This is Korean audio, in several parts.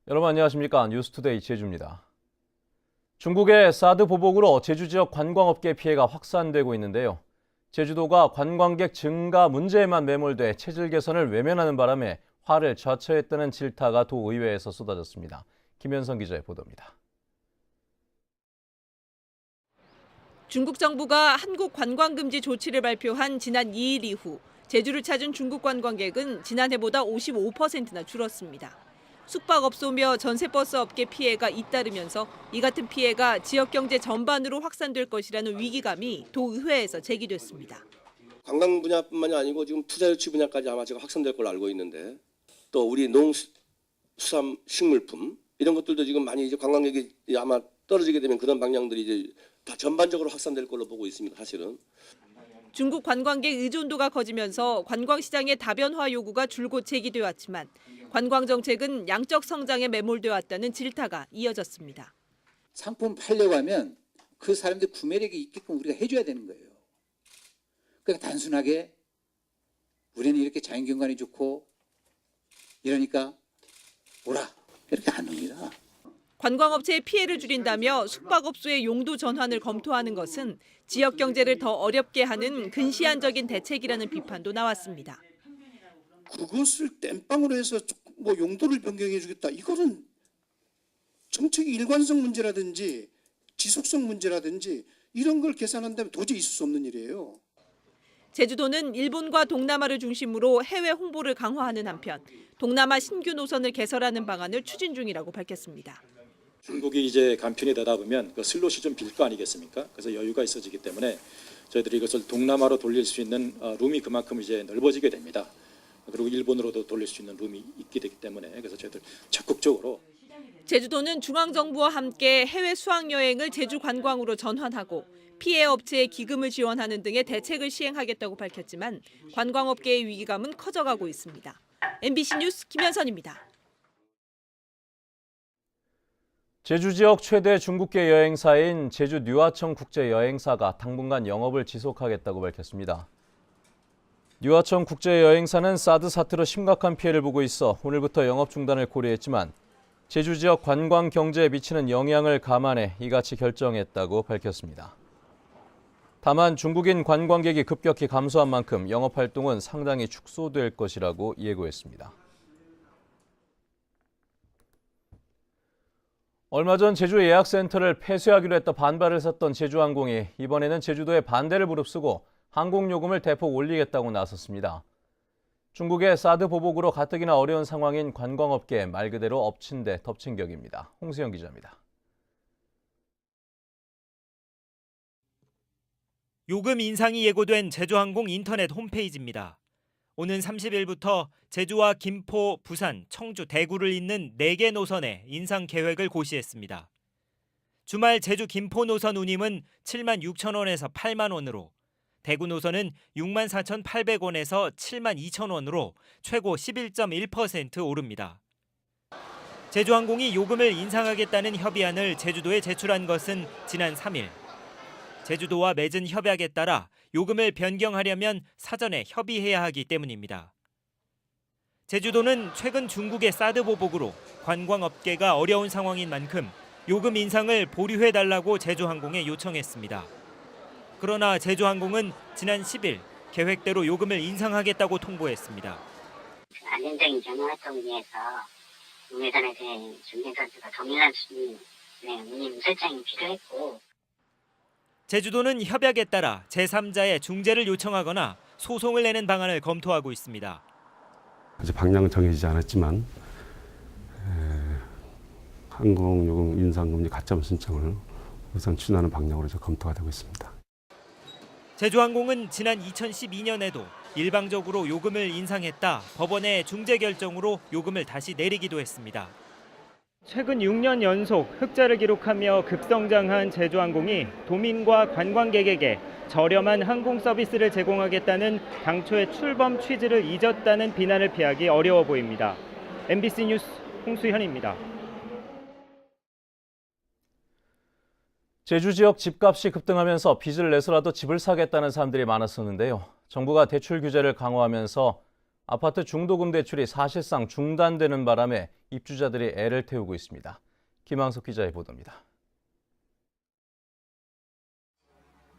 여러분 안녕하십니까? 뉴스투데이 제주입니다. 중국의 사드 보복으로 제주 지역 관광업계 피해가 확산되고 있는데요. 제주도가 관광객 증가 문제에만 매몰돼 체질 개선을 외면하는 바람에 화를 자처했다는 질타가 도의회에서 쏟아졌습니다. 김현성 기자의 보도입니다. 중국 정부가 한국 관광 금지 조치를 발표한 지난 2일 이후 제주를 찾은 중국 관광객은 지난해보다 55%나 줄었습니다. 숙박업소며 전세버스 업계 피해가 잇따르면서 이 같은 피해가 지역 경제 전반으로 확산될 것이라는 위기감이 도의회에서 제기됐습니다. 관광 분야뿐만이 아니고 지금 투자 유치 분야까지 아마 지금 확산될 걸로 알고 있는데, 또 우리 농수산 식물품 이런 것들도 지금 많이 이제 관광객이 아마 떨어지게 되면 그런 방향들이 이제 다 전반적으로 확산될 걸로 보고 있습니다. 사실은. 중국 관광객 의존도가 커지면서 관광시장의 다변화 요구가 줄곧 제기돼 왔지만 관광 정책은 양적 성장에 매몰돼 왔다는 질타가 이어졌습니다. 상품 팔려고 하면 그 사람들 구매력이 있게끔 우리가 해줘야 되는 거예요. 그러니까 단순하게 우리는 이렇게 자연경관이 좋고 이러니까 오라 이렇게 안 합니다. 관광업체의 피해를 줄인다며 숙박업소의 용도 전환을 검토하는 것은 지역 경제를 더 어렵게 하는 근시안적인 대책이라는 비판도 나왔습니다. 그것을 땜빵으로 해서 뭐 용도를 변경해 주겠다. 이거는 정책의 일관성 문제라든지 지속성 문제라든지 이런 걸 계산한다면 도저히 있을 수 없는 일이에요. 제주도는 일본과 동남아를 중심으로 해외 홍보를 강화하는 한편 동남아 신규 노선을 개설하는 방안을 추진 중이라고 밝혔습니다. 중국이 이제 간편이 되다 보면 그 슬롯이 좀 빌 거 아니겠습니까? 그래서 여유가 있어지기 때문에 저희들이 이것을 동남아로 돌릴 수 있는 룸이 그만큼 이제 넓어지게 됩니다. 그리고 일본으로도 돌릴 수 있는 룸이 있게 되기 때문에 그래서 저희들 적극적으로 제주도는 중앙정부와 함께 해외 수학여행을 제주 관광으로 전환하고 피해 업체에 기금을 지원하는 등의 대책을 시행하겠다고 밝혔지만 관광업계의 위기감은 커져가고 있습니다. MBC 뉴스 김현선입니다. 제주 지역 최대 중국계 여행사인 제주 뉴하청 국제여행사가 당분간 영업을 지속하겠다고 밝혔습니다. 뉴하청 국제여행사는 사드 사태로 심각한 피해를 보고 있어 오늘부터 영업 중단을 고려했지만 제주 지역 관광 경제에 미치는 영향을 감안해 이같이 결정했다고 밝혔습니다. 다만 중국인 관광객이 급격히 감소한 만큼 영업 활동은 상당히 축소될 것이라고 예고했습니다. 얼마 전 제주 예약센터를 폐쇄하기로 했다 반발을 샀던 제주항공이 이번에는 제주도의 반대를 무릅쓰고 항공요금을 대폭 올리겠다고 나섰습니다. 중국의 사드 보복으로 가뜩이나 어려운 상황인 관광업계 말 그대로 엎친 데 덮친 격입니다. 홍수영 기자입니다. 요금 인상이 예고된 제주항공 인터넷 홈페이지입니다. 오는 30일부터 제주와 김포, 부산, 청주, 대구를 잇는 4개 노선에 인상 계획을 고시했습니다. 주말 제주 김포 노선 운임은 7만 6천 원에서 8만 원으로, 대구 노선은 6만 4,800원에서 7만 2천 원으로 최고 11.1% 오릅니다. 제주항공이 요금을 인상하겠다는 협의안을 제주도에 제출한 것은 지난 3일. 제주도와 맺은 협약에 따라 요금을 변경하려면 사전에 협의해야 하기 때문입니다. 제주도는 최근 중국의 사드 보복으로 관광업계가 어려운 상황인 만큼 요금 인상을 보류해달라고 제주항공에 요청했습니다. 그러나 제주항공은 지난 10일 계획대로 요금을 인상하겠다고 통보했습니다. 안정적인 경영 활동을 위해서 운해선에 대한 중개사들과 동일한 수준의 운임 설정이 필요했고, 제주도는 협약에 따라 제3자의 중재를 요청하거나 소송을 내는 방안을 검토하고 있습니다. 아직 방향은 정해지지 않았지만 항공요금 인상금리 가점 신청을 우선 추진하는 방향으로 검토가 되고 있습니다. 제주항공은 지난 2012년에도 일방적으로 요금을 인상했다 법원의 중재 결정으로 요금을 다시 내리기도 했습니다. 최근 6년 연속 흑자를 기록하며 급성장한 제주항공이 도민과 관광객에게 저렴한 항공 서비스를 제공하겠다는 당초의 출범 취지를 잊었다는 비난을 피하기 어려워 보입니다. MBC 뉴스 홍수현입니다. 제주 지역 집값이 급등하면서 빚을 내서라도 집을 사겠다는 사람들이 많았었는데요. 정부가 대출 규제를 강화하면서 아파트 중도금 대출이 사실상 중단되는 바람에 입주자들이 애를 태우고 있습니다. 김항석 기자의 보도입니다.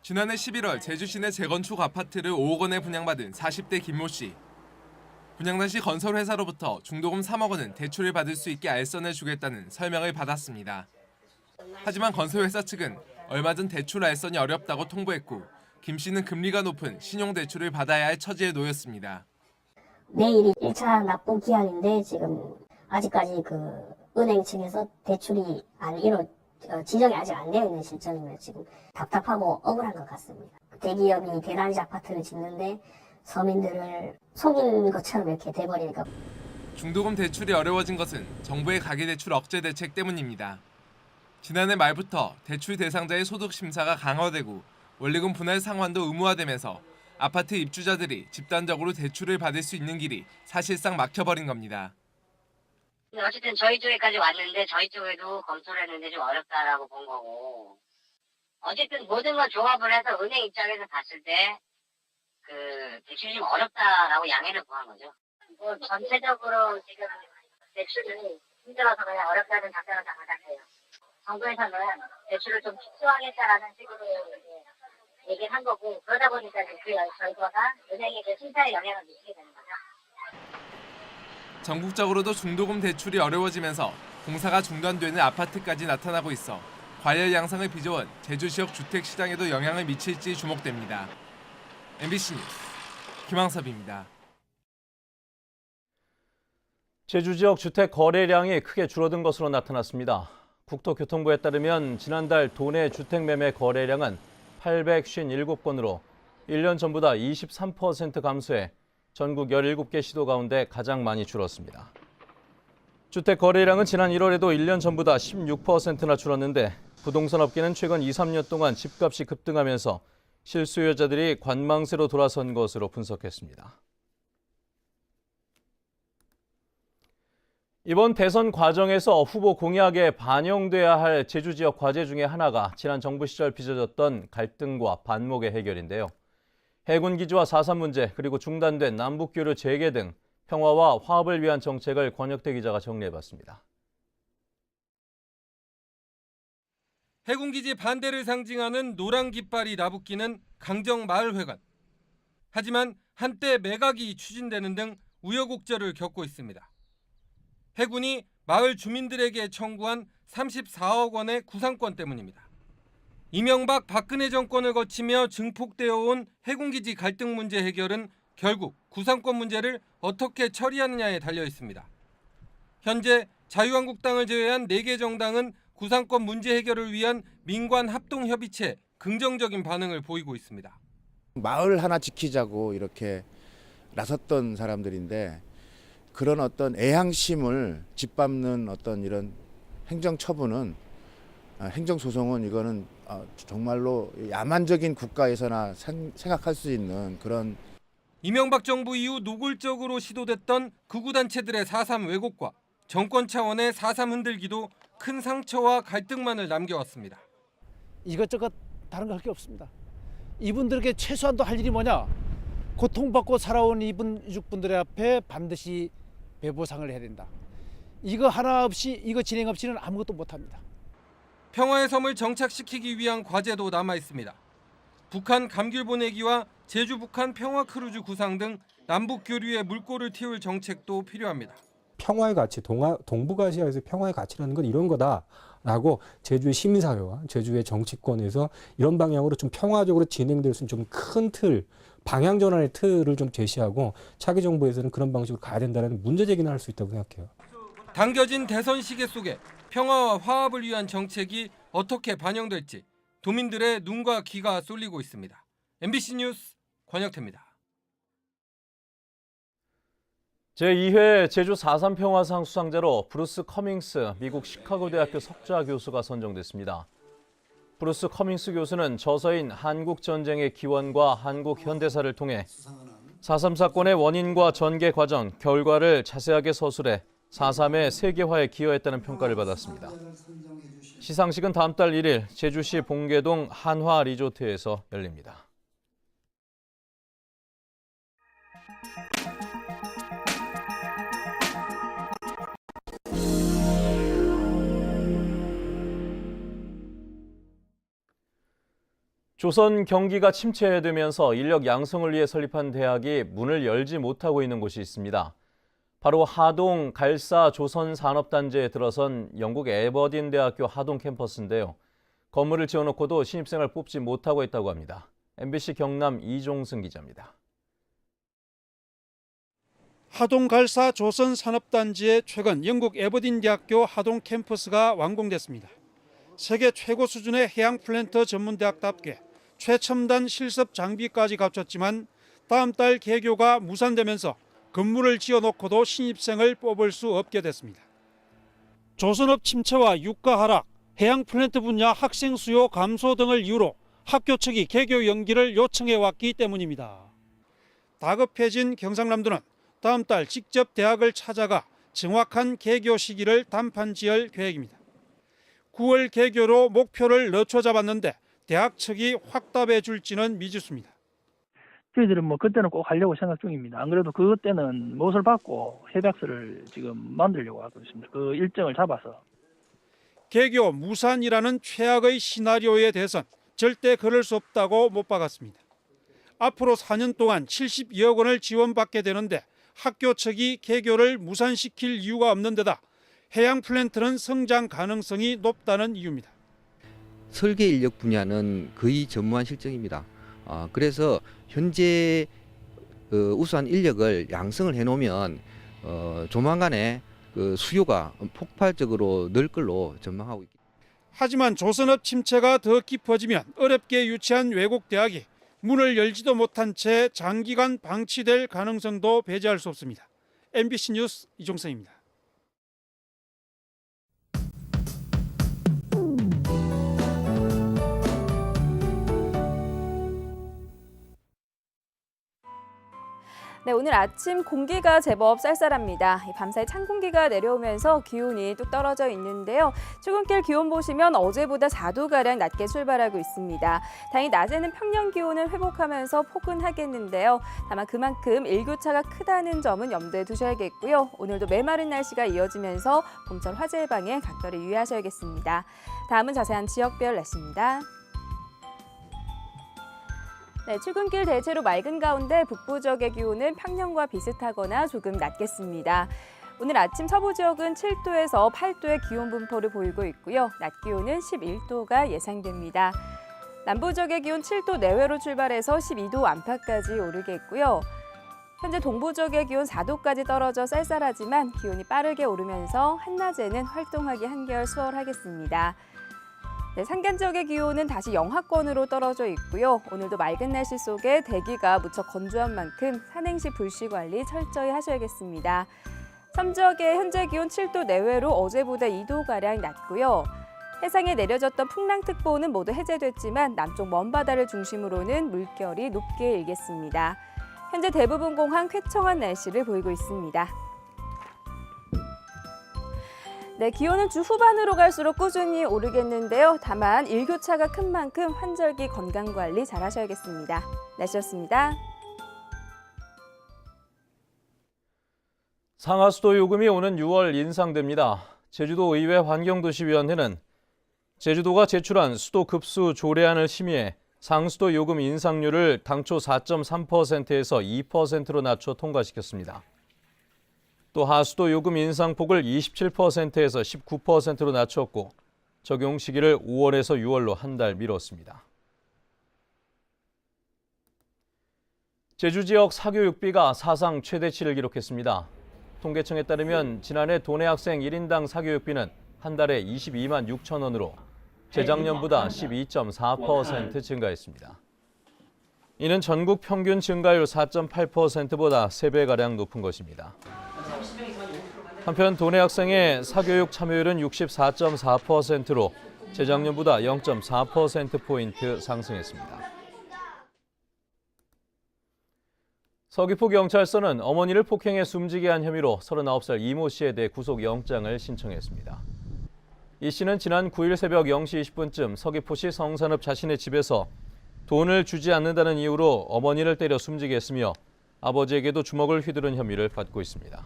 지난해 11월 제주 시내 재건축 아파트를 5억 원에 분양받은 40대 김모 씨. 분양 당시 건설회사로부터 중도금 3억 원은 대출을 받을 수 있게 알선해주겠다는 설명을 받았습니다. 하지만 건설회사 측은 얼마 전 대출 알선이 어렵다고 통보했고 김 씨는 금리가 높은 신용대출을 받아야 할 처지에 놓였습니다. 내일이 1차 납부 기한인데 지금 아직까지 은행 측에서 대출이 지정이 아직 안 되어 있는 실정이며 지금 답답하고 억울한 것 같습니다. 대기업이 대단지 아파트를 짓는데 서민들을 속인 것처럼 이렇게 돼버리니까. 중도금 대출이 어려워진 것은 정부의 가계대출 억제 대책 때문입니다. 지난해 말부터 대출 대상자의 소득 심사가 강화되고 원리금 분할 상환도 의무화되면서 아파트 입주자들이 집단적으로 대출을 받을 수 있는 길이 사실상 막혀버린 겁니다. 어쨌든 저희 쪽에까지 왔는데 저희 쪽에도 검토를 했는데 좀 어렵다라고 본 거고, 어쨌든 모든 걸 조합을 해서 은행 입장에서 봤을 때 대출이 좀 어렵다라고 양해를 구한 거죠. 전체적으로 지금 대출이 힘들어서 그냥 어렵다는 답변을 다 받았어요. 정부에서는 대출을 좀 축소하겠다라는 식으로 얘기를 한 거고, 그러다 보니까 그 결과가 은행의 심사에 영향을 미치게 되는 거죠. 전국적으로도 중도금 대출이 어려워지면서 공사가 중단되는 아파트까지 나타나고 있어 과열 양상을 빚어온 제주 지역 주택 시장에도 영향을 미칠지 주목됩니다. MBC 뉴스 김항섭입니다. 제주 지역 주택 거래량이 크게 줄어든 것으로 나타났습니다. 국토교통부에 따르면 지난달 도내 주택 매매 거래량은 857건으로 1년 전보다 23% 감소해 전국 17개 시도 가운데 가장 많이 줄었습니다. 주택 거래량은 지난 1월에도 1년 전보다 16%나 줄었는데 부동산 업계는 최근 2, 3년 동안 집값이 급등하면서 실수요자들이 관망세로 돌아선 것으로 분석했습니다. 이번 대선 과정에서 후보 공약에 반영돼야 할 제주 지역 과제 중에 하나가 지난 정부 시절 빚어졌던 갈등과 반목의 해결인데요. 해군 기지와 4.3 문제 그리고 중단된 남북교류 재개 등 평화와 화합을 위한 정책을 권혁태 기자가 정리해봤습니다. 해군기지 반대를 상징하는 노란 깃발이 나부끼는 강정마을회관. 하지만 한때 매각이 추진되는 등 우여곡절을 겪고 있습니다. 해군이 마을 주민들에게 청구한 34억 원의 구상권 때문입니다. 이명박 박근혜 정권을 거치며 증폭되어 온 해군기지 갈등 문제 해결은 결국 구상권 문제를 어떻게 처리하느냐에 달려 있습니다. 현재 자유한국당을 제외한 4개 정당은 구상권 문제 해결을 위한 민관 합동협의체 긍정적인 반응을 보이고 있습니다. 마을 하나 지키자고 이렇게 나섰던 사람들인데 그런 어떤 애향심을 짓밟는 어떤 이런 행정처분은 행정소송은 이거는 정말로 야만적인 국가에서나 생각할 수 있는 그런. 이명박 정부 이후 노골적으로 시도됐던 극우단체들의 4.3 왜곡과 정권 차원의 4.3 흔들기도 큰 상처와 갈등만을 남겨왔습니다. 이것저것 다른 거 할 게 없습니다. 이분들에게 최소한도 할 일이 뭐냐? 고통받고 살아온 이분 유족분들의 앞에 반드시 배보상을 해야 된다. 이거 하나 없이 이거 진행 없이는 아무것도 못합니다. 평화의 섬을 정착시키기 위한 과제도 남아 있습니다. 북한 감귤 보내기와 제주 북한 평화 크루즈 구상 등 남북 교류에 물꼬를 틔울 정책도 필요합니다. 평화의 가치, 동북아시아에서 평화의 가치라는 건 이런 거다라고 제주의 시민사회와 제주의 정치권에서 이런 방향으로 좀 평화적으로 진행될 수 있는 좀 큰 틀, 방향 전환의 틀을 좀 제시하고 차기 정부에서는 그런 방식으로 가야 된다는 문제 제기는 할 수 있다고 생각해요. 당겨진 대선 시계 속에 평화와 화합을 위한 정책이 어떻게 반영될지 도민들의 눈과 귀가 쏠리고 있습니다. MBC 뉴스 권혁태입니다. 제2회 제주 4.3 평화상 수상자로 브루스 커밍스 미국 시카고 대학교 석좌 교수가 선정됐습니다. 브루스 커밍스 교수는 저서인 한국 전쟁의 기원과 한국 현대사를 통해 4.3 사건의 원인과 전개 과정, 결과를 자세하게 서술해 4.3의 세계화에 기여했다는 평가를 받았습니다. 시상식은 다음 달 1일 제주시 봉계동 한화 리조트에서 열립니다. 조선 경기가 침체되면서 인력 양성을 위해 설립한 대학이 문을 열지 못하고 있는 곳이 있습니다. 바로 하동 갈사 조선산업단지에 들어선 영국 에버딘 대학교 하동 캠퍼스인데요. 건물을 지어놓고도 신입생을 뽑지 못하고 있다고 합니다. MBC 경남 이종승 기자입니다. 하동 갈사 조선산업단지에 최근 영국 에버딘 대학교 하동 캠퍼스가 완공됐습니다. 세계 최고 수준의 해양 플랜터 전문대학답게 최첨단 실습 장비까지 갖췄지만 다음 달 개교가 무산되면서 건물을 지어놓고도 신입생을 뽑을 수 없게 됐습니다. 조선업 침체와 유가 하락, 해양 플랜트 분야 학생 수요 감소 등을 이유로 학교 측이 개교 연기를 요청해 왔기 때문입니다. 다급해진 경상남도는 다음 달 직접 대학을 찾아가 정확한 개교 시기를 담판 지을 계획입니다. 9월 개교로 목표를 늦춰 잡았는데 대학 측이 확답해 줄지는 미지수입니다. 저희들은 그때는 꼭 하려고 생각 중입니다. 안 그래도 그때는 못을 받고 협약서를 지금 만들려고 하고 있습니다. 그 일정을 잡아서. 개교 무산이라는 최악의 시나리오에 대해선 절대 그럴 수 없다고 못 박았습니다. 앞으로 4년 동안 72억 원을 지원받게 되는데 학교 측이 개교를 무산시킬 이유가 없는 데다 해양 플랜트는 성장 가능성이 높다는 이유입니다. 설계 인력 분야는 거의 전무한 실정입니다. 그래서 현재 우수한 인력을 양성을 해놓으면 조만간에 수요가 폭발적으로 늘 걸로 전망하고 있습니다. 하지만 조선업 침체가 더 깊어지면 어렵게 유치한 외국 대학이 문을 열지도 못한 채 장기간 방치될 가능성도 배제할 수 없습니다. MBC 뉴스 이종성입니다. 네, 오늘 아침 공기가 제법 쌀쌀합니다. 밤사이 찬 공기가 내려오면서 기온이 뚝 떨어져 있는데요. 출근길 기온 보시면 어제보다 4도가량 낮게 출발하고 있습니다. 다행히 낮에는 평년 기온을 회복하면서 포근하겠는데요. 다만 그만큼 일교차가 크다는 점은 염두에 두셔야겠고요. 오늘도 메마른 날씨가 이어지면서 봄철 화재 예방에 각별히 유의하셔야겠습니다. 다음은 자세한 지역별 날씨입니다. 네, 출근길 대체로 맑은 가운데 북부 지역의 기온은 평년과 비슷하거나 조금 낮겠습니다. 오늘 아침 서부 지역은 7도에서 8도의 기온 분포를 보이고 있고요. 낮 기온은 11도가 예상됩니다. 남부 지역의 기온 7도 내외로 출발해서 12도 안팎까지 오르겠고요. 현재 동부 지역의 기온 4도까지 떨어져 쌀쌀하지만 기온이 빠르게 오르면서 한낮에는 활동하기 한결 수월하겠습니다. 네, 산간 지역의 기온은 다시 영하권으로 떨어져 있고요. 오늘도 맑은 날씨 속에 대기가 무척 건조한 만큼 산행시 불씨 관리 철저히 하셔야겠습니다. 섬 지역의 현재 기온 7도 내외로 어제보다 2도가량 낮고요. 해상에 내려졌던 풍랑특보는 모두 해제됐지만 남쪽 먼바다를 중심으로는 물결이 높게 일겠습니다. 현재 대부분 공항 쾌청한 날씨를 보이고 있습니다. 네, 기온은 주 후반으로 갈수록 꾸준히 오르겠는데요. 다만 일교차가 큰 만큼 환절기 건강관리 잘 하셔야겠습니다. 날씨였습니다. 상하수도 요금이 오는 6월 인상됩니다. 제주도 의회 환경도시위원회는 제주도가 제출한 수도 급수 조례안을 심의해 상수도 요금 인상률을 당초 4.3%에서 2%로 낮춰 통과시켰습니다. 또 하수도 요금 인상폭을 27%에서 19%로 낮췄고 적용 시기를 5월에서 6월로 한 달 미뤘습니다. 제주 지역 사교육비가 사상 최대치를 기록했습니다. 통계청에 따르면 지난해 도내 학생 1인당 사교육비는 한 달에 22만 6천 원으로 재작년보다 12.4% 증가했습니다. 이는 전국 평균 증가율 4.8%보다 3배가량 높은 것입니다. 한편 도내 학생의 사교육 참여율은 64.4%로 재작년보다 0.4%포인트 상승했습니다. 서귀포경찰서는 어머니를 폭행해 숨지게 한 혐의로 39살 이모 씨에 대해 구속영장을 신청했습니다. 이 씨는 지난 9일 새벽 0시 20분쯤 서귀포시 성산읍 자신의 집에서 돈을 주지 않는다는 이유로 어머니를 때려 숨지게 했으며 아버지에게도 주먹을 휘두른 혐의를 받고 있습니다.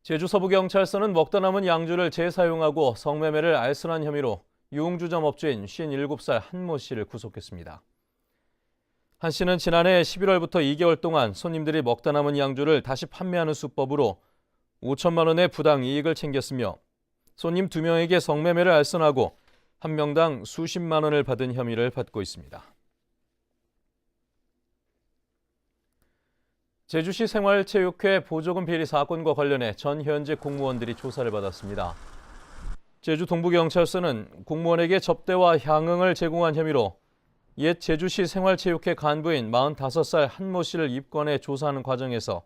제주 서부경찰서는 먹다 남은 양주를 재사용하고 성매매를 알선한 혐의로 유흥주점 업주인 57살 한모 씨를 구속했습니다. 한 씨는 지난해 11월부터 2개월 동안 손님들이 먹다 남은 양주를 다시 판매하는 수법으로 5천만 원의 부당 이익을 챙겼으며 손님 2명에게 성매매를 알선하고 한 명당 수십만 원을 받은 혐의를 받고 있습니다. 제주시 생활체육회 보조금 비리 사건과 관련해 전 현직 공무원들이 조사를 받았습니다. 제주 동부경찰서는 공무원에게 접대와 향응을 제공한 혐의로 옛 제주시 생활체육회 간부인 45살 한모 씨를 입건해 조사하는 과정에서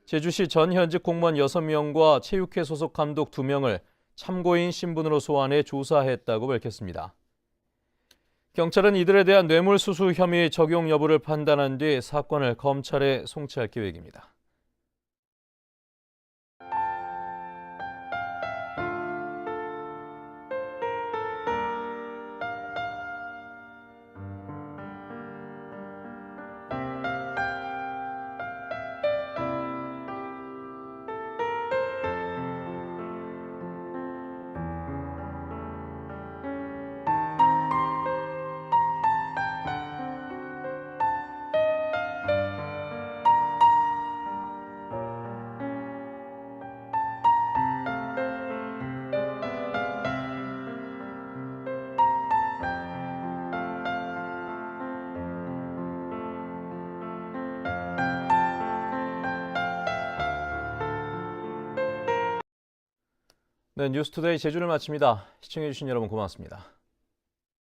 제주시 전 현직 공무원 6명과 체육회 소속 감독 2명을 참고인 신분으로 소환해 조사했다고 밝혔습니다. 경찰은 이들에 대한 뇌물수수 혐의 적용 여부를 판단한 뒤 사건을 검찰에 송치할 계획입니다. 네, 뉴스투데이 제주를 마칩니다. 시청해주신 여러분 고맙습니다.